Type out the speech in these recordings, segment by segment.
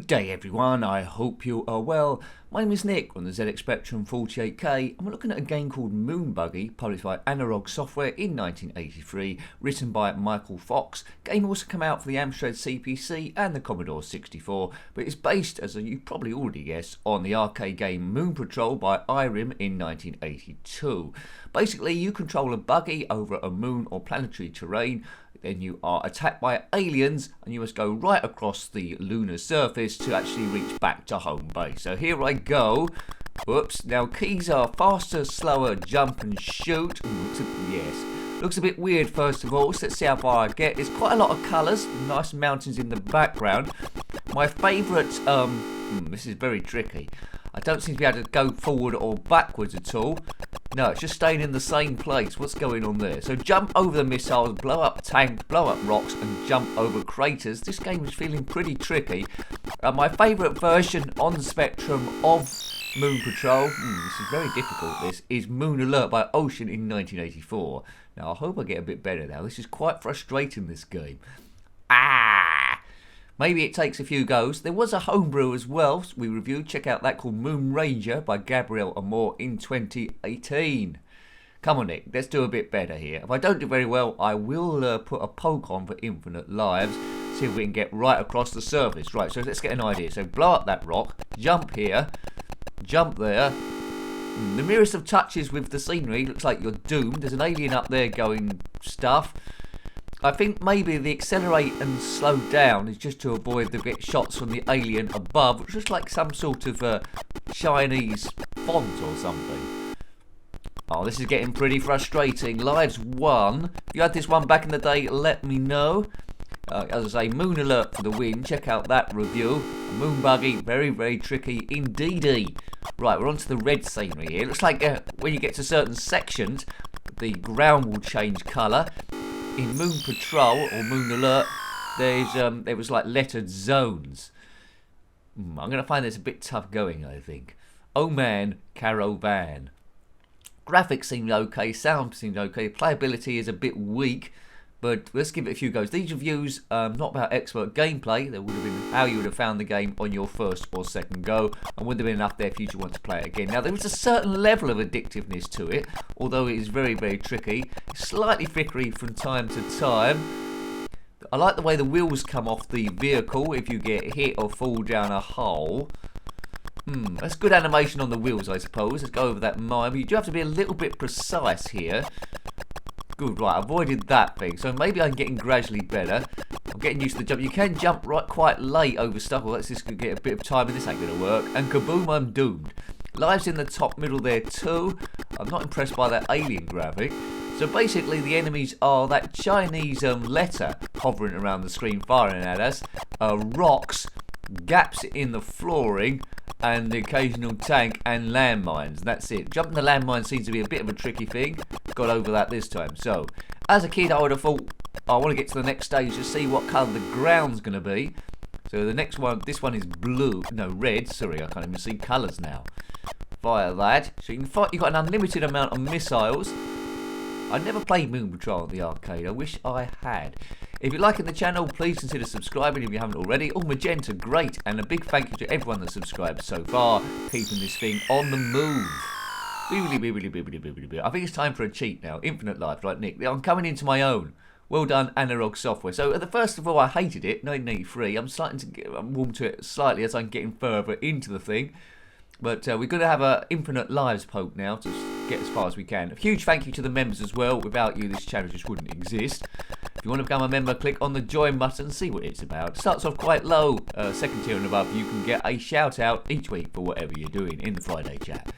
day everyone, I hope you are well. My name is Nick on the ZXspectrum 48K and we're looking at a game called Moonbuggy, published by Anirog Software in 1983, written by Michael Fox. Game also came out for the Amstrad CPC and the Commodore 64, but it's based, as you probably already guessed, on the arcade game Moon Patrol by Irem in 1982. Basically, you control a buggy over a moon or planetary terrain. Then you are attacked by aliens and you must go right across the lunar surface to actually reach back to home base. So here I go. Whoops. Now keys are faster, slower, jump and shoot. Looks a bit weird first of all, so let's see how far I get. There's quite a lot of colours, nice mountains in the background. My favourite, this is very tricky. I don't seem to be able to go forward or backwards at all. No, it's just staying in the same place. What's going on there? So jump over the missiles, blow up tanks, blow up rocks and jump over craters. This game is feeling pretty tricky. My favourite version on the Spectrum of Moon Patrol, this is very difficult, this, is Moon Alert by Ocean in 1984. Now I hope I get a bit better now. This is quite frustrating, this game. Maybe it takes a few goes. There was a homebrew as well we reviewed. Check out that, called Moon Ranger by Gabriel Amor in 2018. Come on, Nick, let's do a bit better here. If I don't do very well, I will put a poke on for Infinite Lives. See if we can get right across the surface. Right, so let's get an idea. So blow up that rock, jump here, jump there. The merest of touches with the scenery. Looks like you're doomed. There's an alien up there going stuff. I think maybe the accelerate and slow down is just to avoid the shots from the alien above, which looks like some sort of Chinese font or something. Oh, this is getting pretty frustrating. Lives 1. If you had this one back in the day, let me know. As I say, Moon Alert for the win. Check out that review. Moonbuggy, very, very tricky indeedy. Right, we're on to the red scenery here. It looks like when you get to certain sections, the ground will change colour. In Moon Patrol or Moon Alert, there was like lettered zones. I'm going to find this a bit tough going, I think. Oh man, caravan. Graphics seemed okay, sound seemed okay, playability is a bit weak, but let's give it a few goes. These reviews not about expert gameplay. There would have been how you would have found the game on your first or second go, and would have been enough there for you to want to play it again. Now there is a certain level of addictiveness to it, although it is very, very tricky. It's slightly flickery from time to time. I like the way the wheels come off the vehicle if you get hit or fall down a hole. That's good animation on the wheels, I suppose. Let's go over that mime. You do have to be a little bit precise here. Good, right, avoided that thing. So maybe I'm getting gradually better. I'm getting used to the jump. You can jump right quite late over stuff. Well, let's just get a bit of time and this ain't going to work. And kaboom, I'm doomed. Lives in the top middle there too. I'm not impressed by that alien graphic. So basically the enemies are that Chinese letter hovering around the screen firing at us. Rocks, gaps in the flooring, and the occasional tank and landmines. That's it. Jumping the landmine seems to be a bit of a tricky thing. Got over that this time. So, as a kid, I would have thought, I want to get to the next stage to see what colour the ground's going to be. So the next one, this one is blue, no, red. Sorry, I can't even see colours now. Fire that. So you can fight. You've got an unlimited amount of missiles. I never played Moon Patrol at the arcade. I wish I had. If you're liking the channel, please consider subscribing if you haven't already. Oh, magenta, great. And a big thank you to everyone that's subscribed so far, keeping this thing on the move. I think it's time for a cheat now. Infinite Life, right, Nick? I'm coming into my own. Well done, Anirog Software. So, first of all, I hated it, 1983. I'm starting to get warm to it slightly as I'm getting further into the thing. But we're going to have an Infinite Lives poke now to get as far as we can. A huge thank you to the members as well. Without you, this channel just wouldn't exist. If you want to become a member, click on the join button and see what it's about. It starts off quite low, second tier and above. You can get a shout out each week for whatever you're doing in the Friday chat.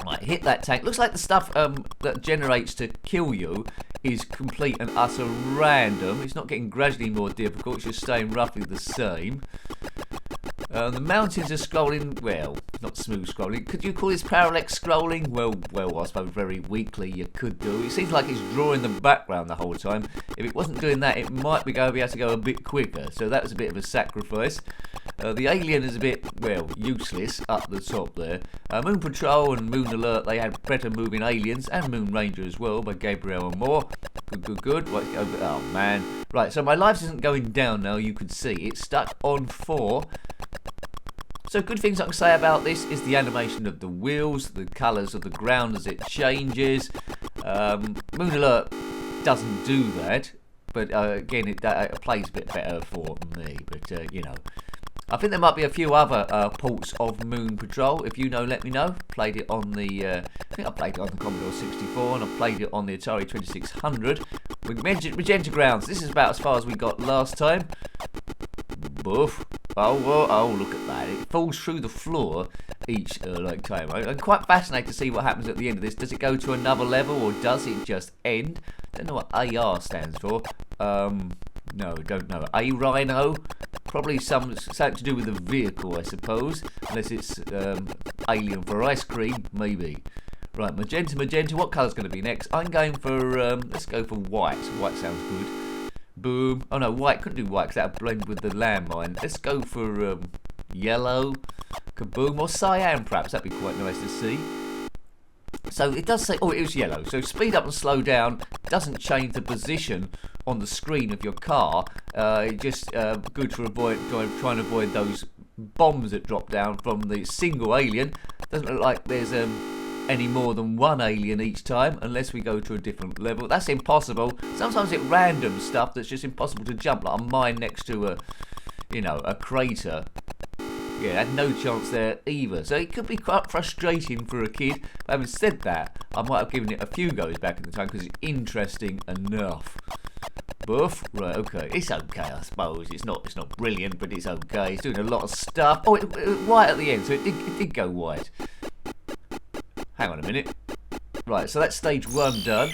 Right, hit that tank. Looks like the stuff that generates to kill you is complete and utter random. It's not getting gradually more difficult. It's just staying roughly the same. The mountains are scrolling, well, not smooth scrolling. Could you call this parallax scrolling? Well, I suppose very weakly you could do. It seems like it's drawing the background the whole time. If it wasn't doing that, it might be able to go a bit quicker. So that was a bit of a sacrifice. The alien is a bit, well, useless up the top there. Moon Patrol and Moon Alert, they had better moving aliens, and Moon Ranger as well by Gabriel Amor. Good. Right, oh, man. Right, so my lives isn't going down now, you can see. It's stuck on 4. So good things I can say about this is the animation of the wheels, the colours of the ground as it changes. Moon Alert doesn't do that, but again, it plays a bit better for me. But, you know, I think there might be a few other ports of Moon Patrol. If you know, let me know. Played it on the, I think I played it on the Commodore 64, and I played it on the Atari 2600 with Magenta Grounds. This is about as far as we got last time. Boof. Oh, look at that. It falls through the floor each time. I'm quite fascinated to see what happens at the end of this. Does it go to another level, or does it just end? Don't know what AR stands for. No, don't know. A Rhino? Probably something to do with the vehicle, I suppose. Unless it's Alien for ice cream, maybe. Right, magenta. What colour's going to be next? I'm going for, let's go for white. White sounds good. Boom. Oh no, white. Couldn't do white because that would blend with the landmine. Let's go for yellow. Kaboom. Or cyan, perhaps. That'd be quite nice to see. So it does say, oh, it was yellow. So speed up and slow down doesn't change the position on the screen of your car. It's just good to try and avoid those bombs that drop down from the single alien. Doesn't look like there's any more than one alien each time, unless we go to a different level. That's impossible. Sometimes it's random stuff that's just impossible to jump, like a mine next to a crater. Yeah, had no chance there either. So it could be quite frustrating for a kid. But having said that, I might have given it a few goes back in the time because it's interesting enough. Boof. Right, okay. It's okay, I suppose. It's not brilliant, but it's okay. It's doing a lot of stuff. Oh, it white at the end, so it did go white. Hang on a minute. Right, so that's stage 1 done.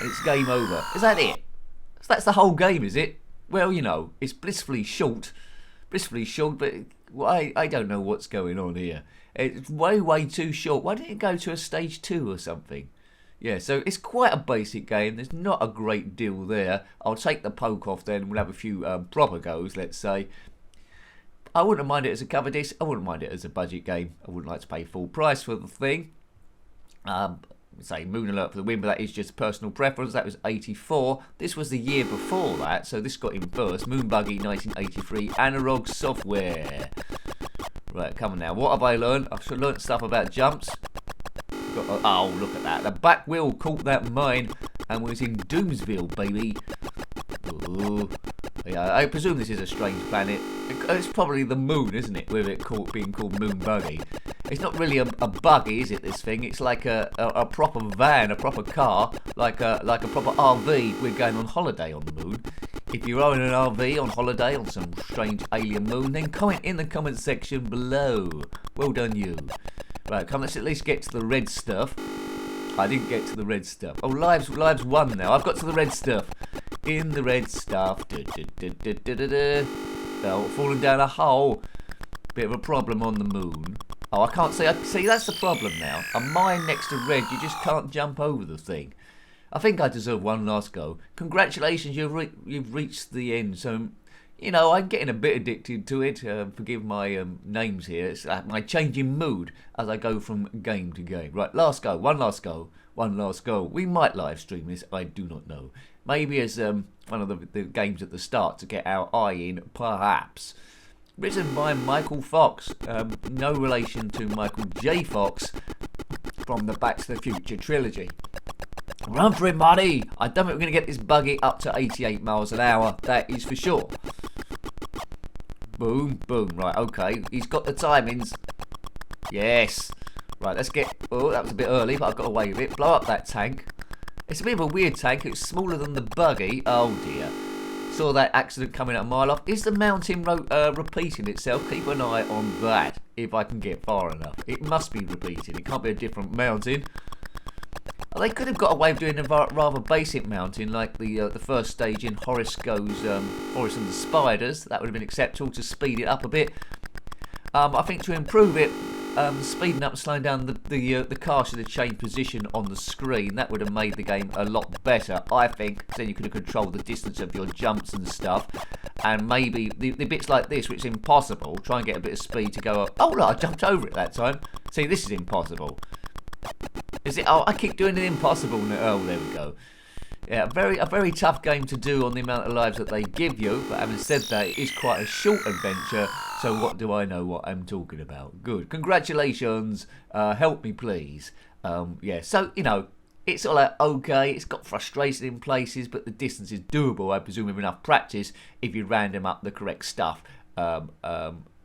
And it's game over. Is that it? So that's the whole game, is it? Well, you know, it's blissfully short. But I don't know what's going on here. It's way too short. Why didn't it go to a stage 2 or something? Yeah, so it's quite a basic game. There's not a great deal there. I'll take the poke off then. We'll have a few proper goes, let's say. I wouldn't mind it as a cover disc. I wouldn't mind it as a budget game. I wouldn't like to pay full price for the thing. Say Moon Alert for the win, but that is just personal preference. That was 84. This was the year before that, so this got in first. Moonbuggy 1983, Anirog Software. Right, come on now. What have I learned? I've learned stuff about jumps. Oh, look at that. The back wheel caught that mine and was in Doomsville, baby. Ooh. Yeah, I presume this is a strange planet. It's probably the moon, isn't it, with it being called Moonbuggy. It's not really a buggy, is it, this thing? It's like a proper van, a proper car, like a proper RV. We're going on holiday on the moon. If you're owning an RV on holiday on some strange alien moon, then comment in the comment section below. Well done, you. Right, come, let's at least get to the red stuff. I didn't get to the red stuff. Oh, lives 1 now. I've got to the red stuff. In the red stuff. Oh, falling down a hole. Bit of a problem on the moon. Oh, I can't see. See, that's the problem now. A mine next to red, you just can't jump over the thing. I think I deserve one last go. Congratulations, you've reached the end. So, you know, I'm getting a bit addicted to it. Forgive my names here. It's my changing mood as I go from game to game. Right, last go. One last go. We might live stream this. I do not know. Maybe as one of the games at the start to get our eye in, perhaps. Written by Michael Fox. No relation to Michael J. Fox from the Back to the Future trilogy. Run for it, Marty! I don't think we're going to get this buggy up to 88 miles an hour. That is for sure. Boom, boom. Right, okay. He's got the timings. Yes. Right, let's get... Oh, that was a bit early, but I got away with it. Blow up that tank. It's a bit of a weird tank. It's smaller than the buggy. Oh, dear. Saw that accident coming a mile off. Is the mountain repeating itself? Keep an eye on that, if I can get far enough. It must be repeating. It can't be a different mountain. They could have got away with doing a rather basic mountain, like the first stage in Horace Goes Horace and the Spiders. That would have been acceptable to speed it up a bit. I think to improve it, speeding up and slowing down the car should have changed position on the screen. That would have made the game a lot better, I think. So then you could have controlled the distance of your jumps and stuff. And maybe the bits like this, which is impossible, try and get a bit of speed to go up. Oh, look, I jumped over it that time. See, this is impossible. Is it? Oh, I keep doing it impossible now. Oh, there we go. Yeah, a very tough game to do on the amount of lives that they give you, but having said that, it is quite a short adventure, so what do I know what I'm talking about? Good. Congratulations. Help me, please. Yeah, so, you know, it's all like, okay, it's got frustration in places, but the distance is doable, I presume, with enough practice if you random up the correct stuff.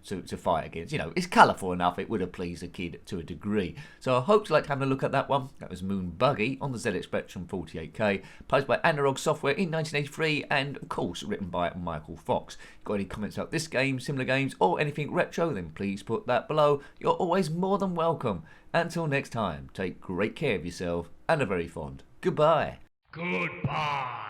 To fight against. You know, it's colourful enough, it would have pleased a kid to a degree. So I hope you liked having a look at that one. That was Moonbuggy on the ZXspectrum 48K, posed by Anirog Software in 1983, and of course written by Michael Fox. Got any comments about this game, similar games, or anything retro, then please put that below. You're always more than welcome. Until next time, take great care of yourself, and a very fond goodbye. Goodbye.